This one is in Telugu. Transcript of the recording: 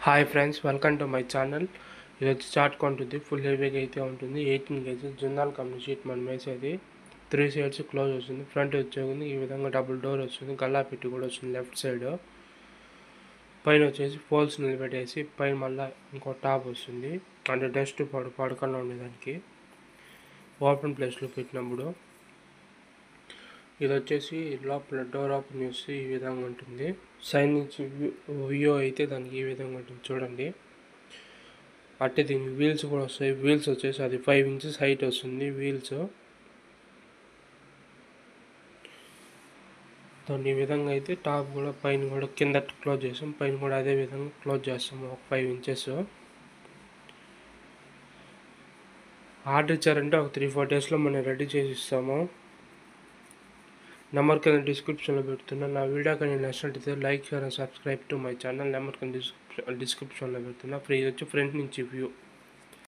Hi friends, welcome to my channel. ఇది వచ్చి చార్ట్ ఉంటుంది. ఫుల్ హెవీగా అయితే ఉంటుంది. 18 కేజీస్ జిందాల్ కంపెనీ షీట్ మనం వేసేది. 3 సైడ్స్ క్లోజ్ వస్తుంది. ఫ్రంట్ వచ్చేది ఈ విధంగా డబుల్ డోర్ వస్తుంది. గల్లా పెట్టి కూడా వస్తుంది లెఫ్ట్ సైడ్. పైన వచ్చేసి పోల్స్ నిలబెట్టేసి పైన మళ్ళీ ఇంకో టాప్ వస్తుంది. అంటే డస్ట్ పడకుండా ఉండేదానికి ఓపెన్ ప్లేస్లో పెట్టినప్పుడు. ఇది వచ్చేసి లోపల డోర్ ఓపెన్ చేసి ఈ విధంగా ఉంటుంది. సైడ్ నుంచి వ్యూ అయితే దానికి ఈ విధంగా ఉంటుంది చూడండి. అట్టే దీనికి వీల్స్ కూడా వస్తాయి. వీల్స్ వచ్చేసి అది 5 ఇంచెస్ హైట్ వస్తుంది వీల్స్. దాన్ని ఈ విధంగా అయితే టాప్ కూడా పైన కూడా కింద క్లోజ్ చేస్తాం, పైన కూడా అదే విధంగా క్లోజ్ చేస్తాము ఒక 5 ఇంచెస్. ఆర్డర్ ఇచ్చారంటే ఒక 3-4 డేస్లో మనం రెడీ చేసి ఇస్తాము. నెంబర్ కింద డిస్క్రిప్షన్లో పెడుతున్నా. నా వీడియో కానీ నచ్చినట్లయితే like share and subscribe to my channel. Number కింద డిస్క్రిప్షన్లో పెడుతున్నా. ఫ్రీ వచ్చి ఫ్రంట్ నుంచి వ్యూ.